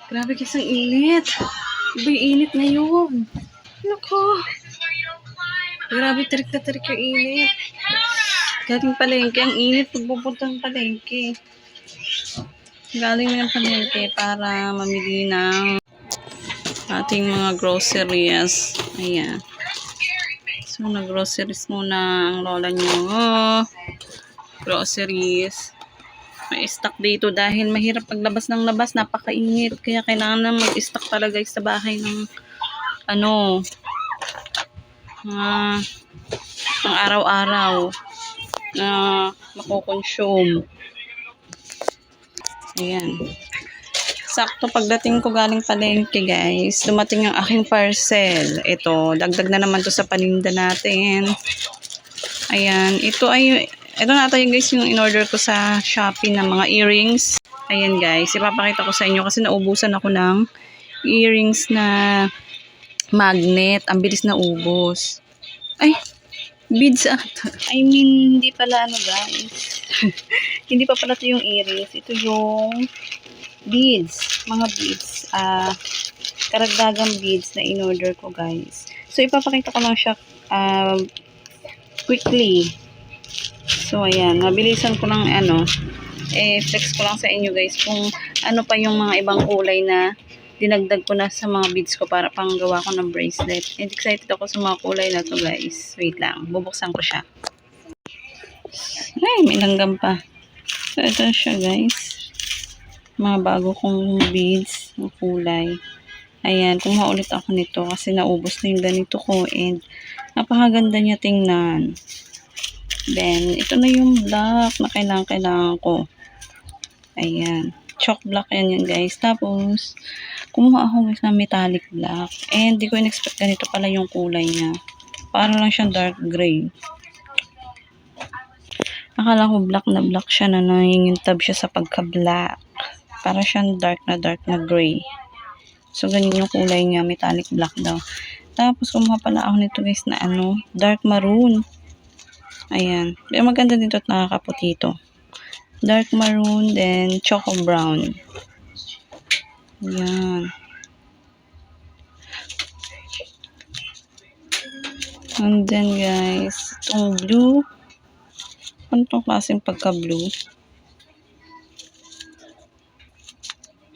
Grabe kasi ang init. Iba yung init ngayon. Nako. Grabe tarik na tarik yung init. Galing palengke. Ang init pagpupuntang palengke. Galing na ng palengke para mamili ng ating mga groceries. Ayan. So, nag-groceries muna ang lola nyo. Oh, groceries. May stock dito dahil mahirap paglabas ng labas. Napakainit. Kaya kailangan na mag-stock talaga sa bahay ng pang araw-araw na makukonsume. Ayan. Sakto pagdating ko galing palengke guys, dumating ang aking parcel. Ito, dagdag na naman to sa paninda natin. Ayan, ito na tayo guys yung in-order ko sa Shopee ng mga earrings. Ayan guys, ipapakita ko sa inyo kasi naubusan ako ng earrings na magnet. Ang bilis na ubos. Ay, beads hindi pala guys. Hindi pa pala ito yung earrings. Ito yung beads, mga beads, karagdagang beads na in-order ko guys. So ipapakita ko lang siya quickly. So ayan, mabilisan ko lang flex ko lang sa inyo guys kung ano pa yung mga ibang kulay na dinagdag ko na sa mga beads ko para panggawa ko ng bracelet. And excited ako sa mga kulay na to guys. Wait lang, bubuksan ko siya. Ay, may langgam pa. So ito siya guys. Mga bago kong beads ng kulay. Ayan, kumuha ulit ako nito kasi naubos na yung ganito ko and napakaganda niya tingnan. Then, ito na yung black na kailangan ko. Ayan, chalk black yan guys. Tapos, kumuha ako guys ng metallic black and di ko in-expect ganito pala yung kulay niya. Parang lang siyang dark gray. Akala ko black na black siya na nangingintab siya sa pagka-black. Para siyang dark na gray. So, ganyan yung kulay niya. Metallic black daw. Tapos, kumuha pala ako nito guys na dark maroon. Ayan. Pero maganda dito at nakakaputi ito. Dark maroon, then choco brown. Ayan. And then guys, itong blue. Ano itong klaseng pagka-blue?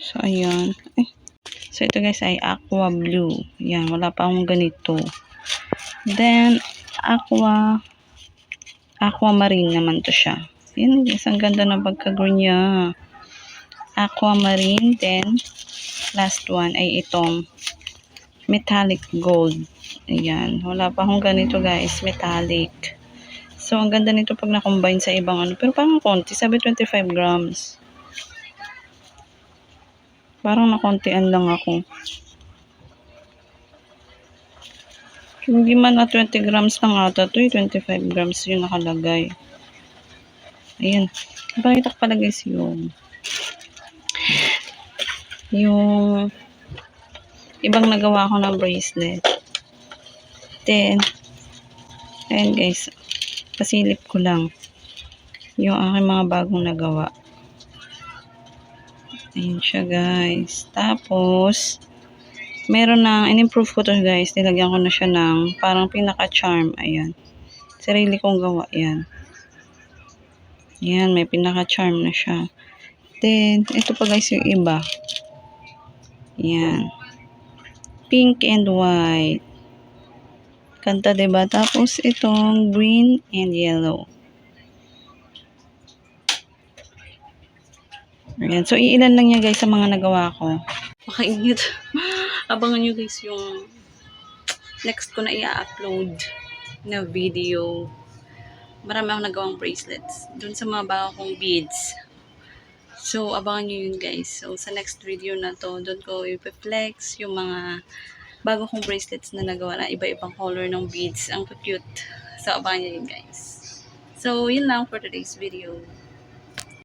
So, ayan. So, ito guys ay aqua blue. Ayan, wala pa akong ganito. Then, aquamarine naman to siya. Ayan guys, ang ganda ng pagka-green niya. Aquamarine. Then, last one ay itong metallic gold. Ayan, wala pa akong ganito guys, metallic. So, ang ganda nito pag na-combine sa ibang pero parang konti, sabi 25 grams. Parang nakontian lang ako. Hindi man na 20 grams lang ata ito. 25 grams yung nakalagay. Ayan. Pakita ko pala guys yung ibang nagawa ko ng bracelet. Then, ayan guys. Pasilip ko lang yung aking mga bagong nagawa. Ayan siya guys. Tapos, meron na, in-improve ko to guys. Nilagyan ko na siya ng parang pinaka-charm. Ayan. Sarili kong gawa. Ayan. Ayan, may pinaka-charm na siya. Then, ito pa guys yung iba. Ayan. Pink and white. Kanta diba? Tapos, itong green and yellow. Ayan. So, iilan lang niya guys sa mga nagawa ko. Makainit. Abangan nyo guys yung next ko na i-upload na video. Marami akong nagawang bracelets. Doon sa mga bago kong beads. So, abangan nyo yun guys. So, sa next video na to, doon ko i-flex yung mga bago kong bracelets na nagawa na iba-ibang color ng beads. Ang cute. So, abangan nyo yun guys. So, yun lang for today's video.